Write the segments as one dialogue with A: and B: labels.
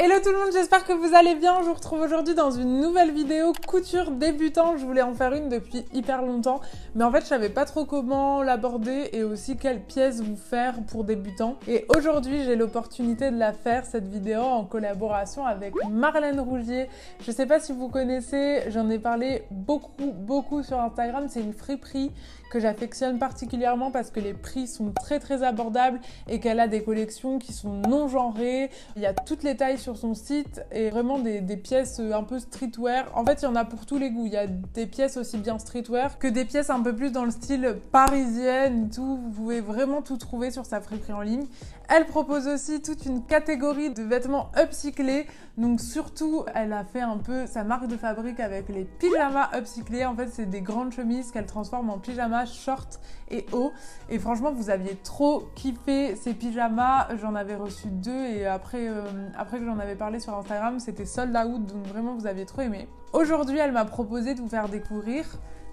A: Hello tout le monde, j'espère que vous allez bien. Je vous retrouve aujourd'hui dans une nouvelle vidéo couture débutant. Je voulais en faire une depuis hyper longtemps, mais en fait je savais pas trop comment l'aborder et aussi quelle pièce vous faire pour débutants. Et aujourd'hui j'ai l'opportunité de la faire, cette vidéo, en collaboration avec Marlène Rougier. Je sais pas si vous connaissez, j'en ai parlé beaucoup sur Instagram. C'est une friperie que j'affectionne particulièrement parce que les prix sont très abordables et qu'elle a des collections qui sont non genrées. Il y a toutes les tailles sur son site et vraiment des pièces un peu streetwear. En fait, il y en a pour tous les goûts. Il y a des pièces aussi bien streetwear que des pièces un peu plus dans le style parisienne et tout. Vous pouvez vraiment tout trouver sur sa friperie en ligne. Elle propose aussi toute une catégorie de vêtements upcyclés. Donc surtout, elle a fait un peu sa marque de fabrique avec les pyjamas upcyclés. En fait, c'est des grandes chemises qu'elle transforme en pyjamas short et haut. Et franchement, vous aviez trop kiffé ces pyjamas. J'en avais reçu 2 et après que j'en avais parlé sur Instagram, c'était sold out. Donc vraiment, vous aviez trop aimé. Aujourd'hui, elle m'a proposé de vous faire découvrir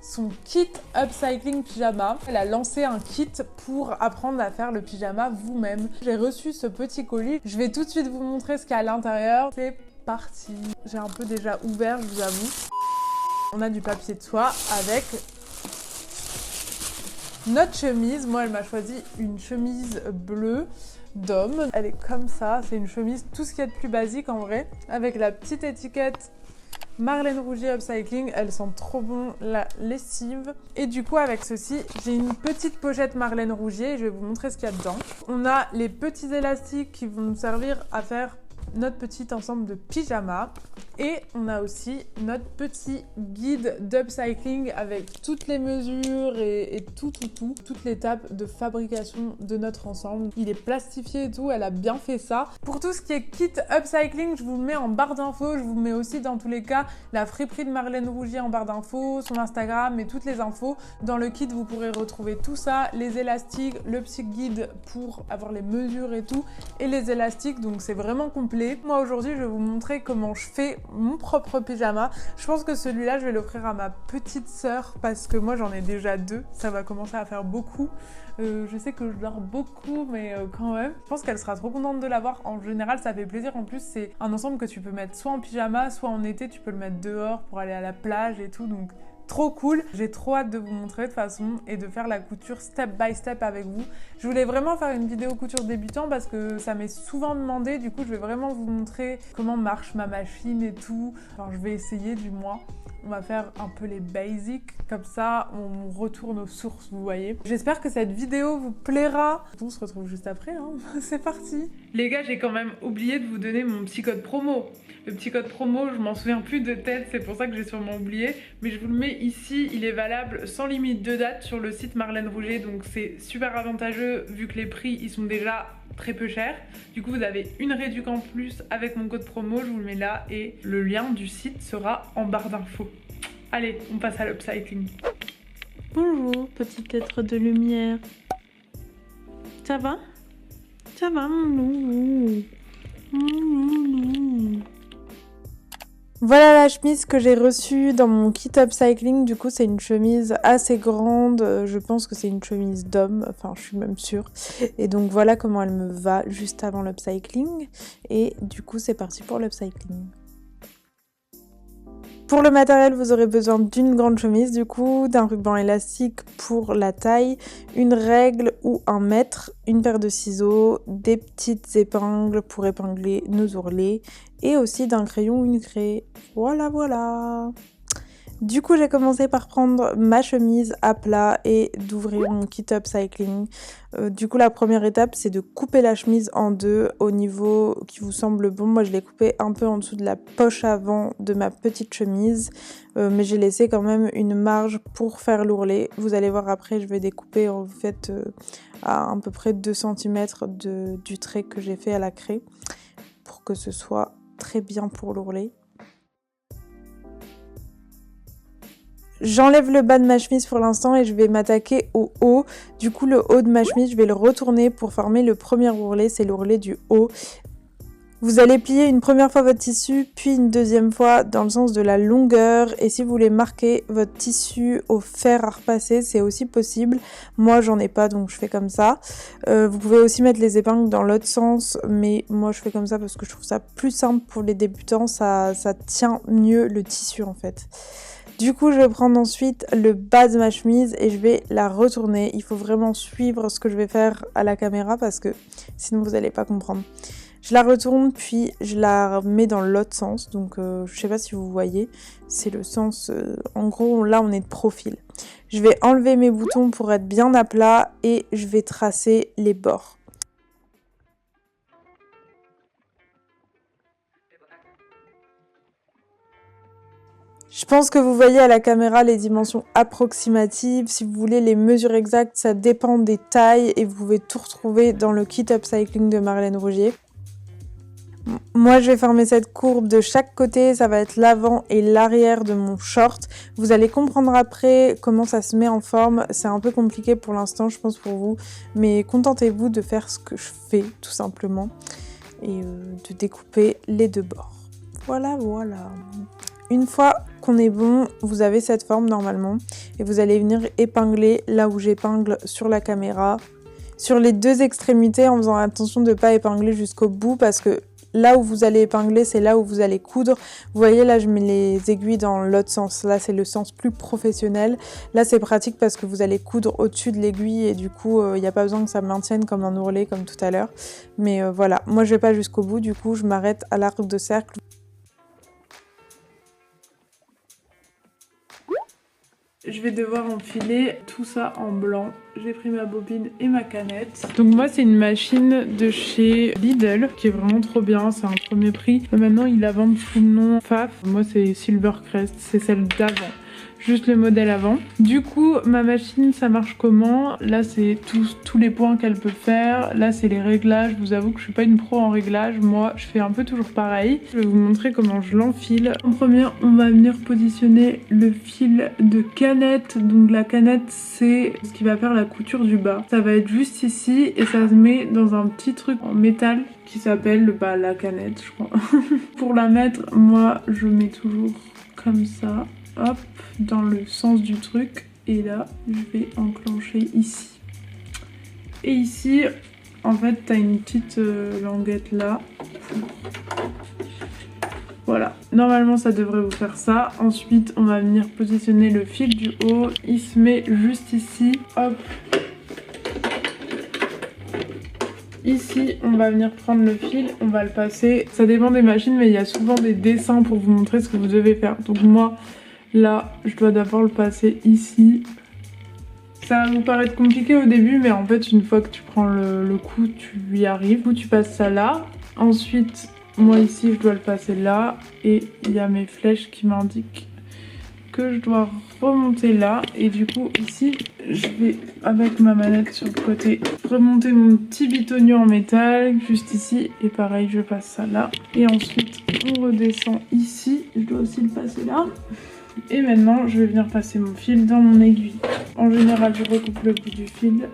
A: son kit upcycling pyjama. Elle a lancé un kit pour apprendre à faire le pyjama vous-même. J'ai reçu ce petit colis. Je vais tout de suite vous montrer ce qu'il y a à l'intérieur. C'est parti. J'ai un peu déjà ouvert, je vous avoue. On a du papier de soie avec notre chemise. Moi, elle m'a choisi une chemise bleue d'homme. Elle est comme ça. C'est une chemise, tout ce qu'il y a de plus basique en vrai, avec la petite étiquette Marlène Rougier Upcycling. Elle sent trop bon la lessive. Et du coup, avec ceci, j'ai une petite pochette Marlène Rougier et je vais vous montrer ce qu'il y a dedans. On a les petits élastiques qui vont nous servir à faire notre petit ensemble de pyjama. Et on a aussi notre petit guide d'upcycling avec toutes les mesures et toute l'étape de fabrication de notre ensemble. Il est plastifié et tout, elle a bien fait ça. Pour tout ce qui est kit upcycling, je vous le mets en barre d'infos. Je vous mets aussi dans tous les cas la friperie de Marlène Rougier en barre d'infos, son Instagram et toutes les infos. Dans le kit, vous pourrez retrouver tout ça, les élastiques, le petit guide pour avoir les mesures et tout, et les élastiques, donc c'est vraiment complet. Moi aujourd'hui, je vais vous montrer comment je fais mon propre pyjama. Je pense que celui-là, je vais l'offrir à ma petite sœur parce que moi, j'en ai déjà 2. Ça va commencer à faire beaucoup. Je sais que je dors beaucoup, mais quand même. Je pense qu'elle sera trop contente de l'avoir. En général, ça fait plaisir. En plus, c'est un ensemble que tu peux mettre soit en pyjama, soit en été. Tu peux le mettre dehors pour aller à la plage et tout. Donc, trop cool. J'ai trop hâte de vous montrer de toute façon et de faire la couture step by step avec vous. Je voulais vraiment faire une vidéo couture débutant parce que ça m'est souvent demandé. Du coup, je vais vraiment vous montrer comment marche ma machine et tout. Enfin, je vais essayer du moins. On va faire un peu les basics, comme ça on retourne aux sources, vous voyez. J'espère que cette vidéo vous plaira. On se retrouve juste après, hein. C'est parti. Les gars, j'ai quand même oublié de vous donner mon petit code promo. Le petit code promo, je m'en souviens plus de tête, c'est pour ça que j'ai sûrement oublié. Mais je vous le mets ici, il est valable sans limite de date sur le site Marlène Rougier. Donc c'est super avantageux vu que les prix ils sont déjà très peu chers. Du coup vous avez une réduction en plus avec mon code promo, je vous le mets là et le lien du site sera en barre d'infos. Allez, on passe à l'upcycling.
B: Bonjour, petit être de lumière. Ça va? Ça va, mon loup?
A: Voilà la chemise que j'ai reçue dans mon kit upcycling. Du coup, c'est une chemise assez grande. Je pense que c'est une chemise d'homme. Enfin, je suis même sûre. Et donc, voilà comment elle me va juste avant l'upcycling. Et du coup, c'est parti pour l'upcycling. Pour le matériel, vous aurez besoin d'une grande chemise, du coup, d'un ruban élastique pour la taille, une règle ou un mètre, une paire de ciseaux, des petites épingles pour épingler nos ourlets et aussi d'un crayon ou une craie. Voilà. Du coup, j'ai commencé par prendre ma chemise à plat et d'ouvrir mon kit upcycling. Du coup, la première étape, c'est de couper la chemise en deux au niveau qui vous semble bon. Moi, je l'ai coupée un peu en dessous de la poche avant de ma petite chemise, mais j'ai laissé quand même une marge pour faire l'ourlet. Vous allez voir après, je vais découper en fait à peu près 2 cm du trait que j'ai fait à la craie pour que ce soit très bien pour l'ourlet. J'enlève le bas de ma chemise pour l'instant et je vais m'attaquer au haut. Du coup, le haut de ma chemise, je vais le retourner pour former le premier ourlet, c'est l'ourlet du haut. Vous allez plier une première fois votre tissu, puis une deuxième fois dans le sens de la longueur. Et si vous voulez marquer votre tissu au fer à repasser, c'est aussi possible. Moi, j'en ai pas, donc je fais comme ça. Vous pouvez aussi mettre les épingles dans l'autre sens, mais moi, je fais comme ça parce que je trouve ça plus simple pour les débutants. Ça tient mieux le tissu, en fait. Du coup, je vais prendre ensuite le bas de ma chemise et je vais la retourner. Il faut vraiment suivre ce que je vais faire à la caméra parce que sinon vous n'allez pas comprendre. Je la retourne puis je la mets dans l'autre sens. Donc je sais pas si vous voyez, c'est le sens... en gros, là on est de profil. Je vais enlever mes boutons pour être bien à plat et je vais tracer les bords. Je pense que vous voyez à la caméra les dimensions approximatives. Si vous voulez les mesures exactes, ça dépend des tailles et vous pouvez tout retrouver dans le kit upcycling de Marlène Rougier. Moi, je vais former cette courbe de chaque côté. Ça va être l'avant et l'arrière de mon short. Vous allez comprendre après comment ça se met en forme. C'est un peu compliqué pour l'instant, je pense, pour vous. Mais contentez-vous de faire ce que je fais, tout simplement. Et de découper les deux bords. Voilà, voilà. Une fois qu'on est bon, vous avez cette forme normalement et vous allez venir épingler là où j'épingle sur la caméra, sur les deux extrémités en faisant attention de ne pas épingler jusqu'au bout parce que là où vous allez épingler, c'est là où vous allez coudre. Vous voyez là, je mets les aiguilles dans l'autre sens. Là, c'est le sens plus professionnel. Là, c'est pratique parce que vous allez coudre au-dessus de l'aiguille et du coup, il n'y a pas besoin que ça maintienne comme un ourlet comme tout à l'heure. Mais voilà, moi je vais pas jusqu'au bout, du coup, je m'arrête à l'arc de cercle. Je vais devoir enfiler tout ça en blanc. J'ai pris ma bobine et ma canette. Donc moi c'est une machine de chez Lidl qui est vraiment trop bien, c'est un premier prix. Maintenant ils la vendent sous le nom Pfaff. Moi c'est Silvercrest, c'est celle d'avant. Juste le modèle avant. Du coup, ma machine, ça marche comment? Là, c'est tous les points qu'elle peut faire. Là, c'est les réglages. Je vous avoue que je suis pas une pro en réglage. Moi, je fais un peu toujours pareil. Je vais vous montrer comment je l'enfile. En premier, on va venir positionner le fil de canette. Donc la canette, c'est ce qui va faire la couture du bas. Ça va être juste ici et ça se met dans un petit truc en métal qui s'appelle la canette, je crois. Pour la mettre, moi, je mets toujours comme ça. Hop, dans le sens du truc et là je vais enclencher ici et ici en fait t'as une petite languette là. Voilà, normalement ça devrait vous faire ça. Ensuite on va venir positionner le fil du haut, il se met juste ici, hop. Ici, on va venir prendre le fil, on va le passer. Ça dépend des machines, mais il y a souvent des dessins pour vous montrer ce que vous devez faire. Donc moi, là, je dois d'abord le passer ici. Ça va vous paraître compliqué au début, mais en fait, une fois que tu prends le coup, tu y arrives. Du coup, tu passes ça là. Ensuite, moi ici, je dois le passer là. Et il y a mes flèches qui m'indiquent que je dois remonter là. Et du coup, ici, je vais, avec ma manette sur le côté, remonter mon petit bitonio en métal, juste ici. Et pareil, je passe ça là. Et ensuite, on redescend ici. Je dois aussi le passer là. Et maintenant, je vais venir passer mon fil dans mon aiguille. En général, je recoupe le bout du fil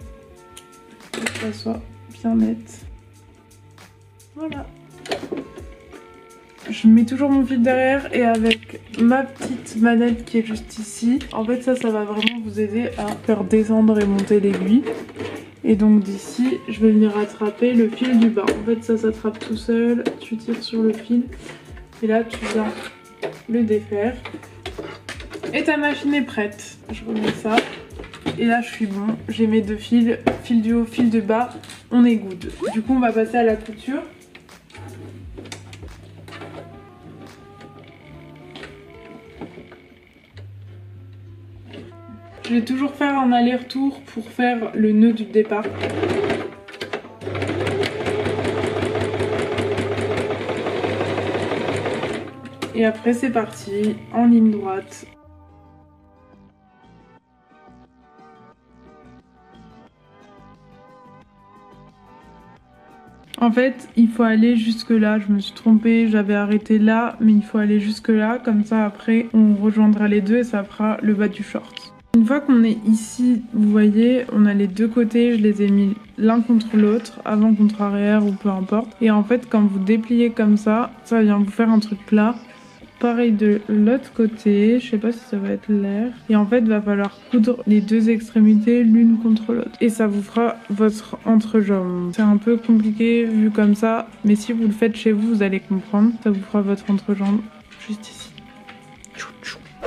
A: pour que ça soit bien net. Voilà. Je mets toujours mon fil derrière et avec ma petite manette qui est juste ici, en fait ça va vraiment vous aider à faire descendre et monter l'aiguille. Et donc d'ici, je vais venir attraper le fil du bas. En fait ça s'attrape tout seul, tu tires sur le fil et là tu viens le défaire. Et ta machine est prête. Je remets ça. Et là je suis bon. J'ai mes deux fils, fil du haut, fil du bas. On est good. Du coup on va passer à la couture. Je vais toujours faire un aller-retour pour faire le nœud du départ. Et après c'est parti, en ligne droite. En fait, il faut aller jusque là, je me suis trompée, j'avais arrêté là, mais il faut aller jusque là, comme ça après on rejoindra les deux et ça fera le bas du short. Une fois qu'on est ici, vous voyez, on a les deux côtés, je les ai mis l'un contre l'autre, avant contre arrière ou peu importe. Et en fait, quand vous dépliez comme ça vient vous faire un truc plat. Pareil de l'autre côté, je sais pas si ça va être l'air. Et en fait, il va falloir coudre les deux extrémités l'une contre l'autre. Et ça vous fera votre entrejambe. C'est un peu compliqué vu comme ça, mais si vous le faites chez vous, vous allez comprendre. Ça vous fera votre entrejambe juste ici.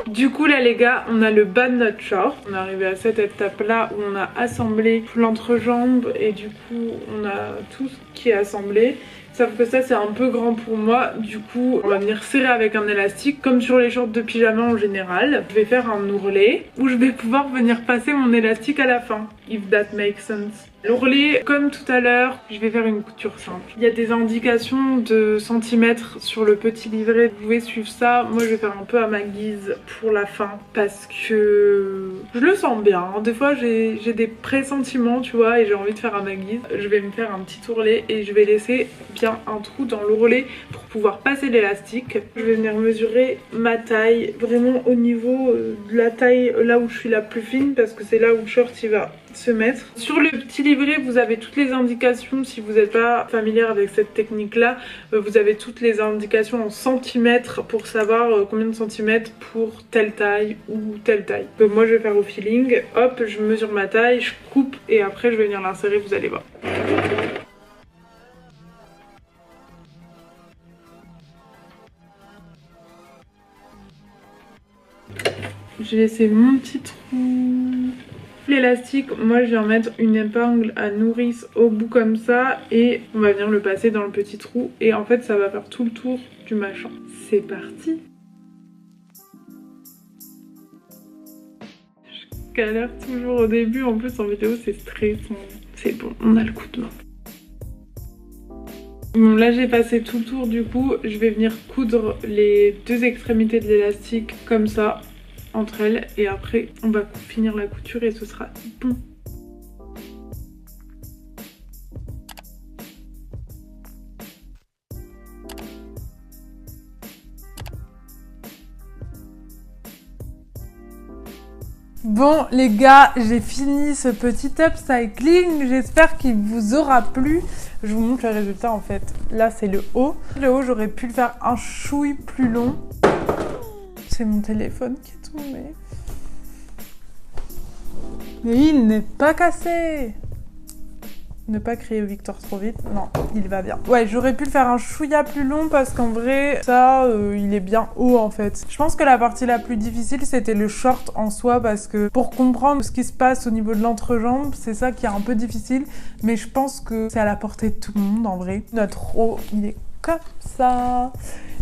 A: Du coup là les gars, on a le bas de notre short. On est arrivé à cette étape là où on a assemblé l'entrejambe et du coup on a tout ce qui est assemblé. Sauf que ça c'est un peu grand pour moi, du coup on va venir serrer avec un élastique comme sur les shorts de pyjama en général. Je vais faire un ourlet où je vais pouvoir venir passer mon élastique à la fin, if that makes sense. L'ourlet, comme tout à l'heure, je vais faire une couture simple. Il y a des indications de centimètres sur le petit livret, vous pouvez suivre ça. Moi je vais faire un peu à ma guise pour la fin parce que je le sens bien. Des fois j'ai des pressentiments tu vois et j'ai envie de faire à ma guise. Je vais me faire un petit ourlet et je vais laisser bien un trou dans l'ourlet pour pouvoir passer l'élastique. Je vais venir mesurer ma taille vraiment au niveau de la taille là où je suis la plus fine parce que c'est là où le short il va se mettre. Sur le petit livret vous avez toutes les indications. Si vous n'êtes pas familière avec cette technique là, vous avez toutes les indications en centimètres pour savoir combien de centimètres pour telle taille ou telle taille. Donc moi je vais faire au feeling, hop je mesure ma taille, je coupe et après je vais venir l'insérer, vous allez voir. J'ai laissé mon petit trou. L'élastique, moi je viens mettre une épingle à nourrice au bout comme ça et on va venir le passer dans le petit trou et en fait ça va faire tout le tour du machin. C'est parti. Je galère toujours au début, en plus en vidéo c'est stressant. C'est bon, on a le coup de main. Bon là j'ai passé tout le tour, du coup je vais venir coudre les deux extrémités de l'élastique comme ça entre elles et après on va finir la couture et ce sera bon. Bon les gars, j'ai fini ce petit upcycling, j'espère qu'il vous aura plu. Je vous montre le résultat en fait. Là c'est le haut. Le haut j'aurais pu le faire un chouille plus long. C'est mon téléphone qui est tombé. Mais il n'est pas cassé. Ne pas crier Victor trop vite. Non, il va bien. Ouais, j'aurais pu le faire un chouïa plus long parce qu'en vrai, ça, il est bien haut en fait. Je pense que la partie la plus difficile, c'était le short en soi parce que pour comprendre ce qui se passe au niveau de l'entrejambe, c'est ça qui est un peu difficile. Mais je pense que c'est à la portée de tout le monde en vrai. Notre haut, il est comme ça.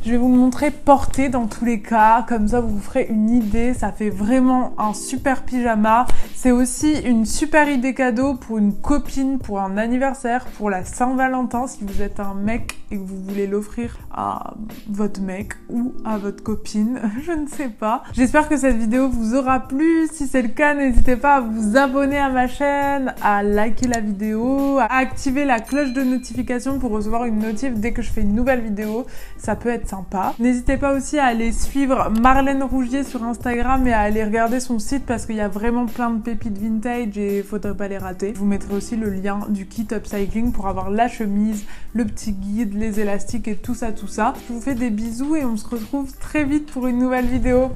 A: Je vais vous le montrer porté dans tous les cas, comme ça vous vous ferez une idée, ça fait vraiment un super pyjama. C'est aussi une super idée cadeau pour une copine, pour un anniversaire, pour la Saint-Valentin, si vous êtes un mec et que vous voulez l'offrir à votre mec ou à votre copine, je ne sais pas. J'espère que cette vidéo vous aura plu, si c'est le cas, n'hésitez pas à vous abonner à ma chaîne, à liker la vidéo, à activer la cloche de notification pour recevoir une notif dès que je fais une nouvelle vidéo, ça peut être sympa. N'hésitez pas aussi à aller suivre Marlène Rougier sur Instagram et à aller regarder son site parce qu'il y a vraiment plein de pépites vintage et il faudrait pas les rater. Je vous mettrai aussi le lien du kit upcycling pour avoir la chemise, le petit guide, les élastiques et tout ça. Je vous fais des bisous et on se retrouve très vite pour une nouvelle vidéo.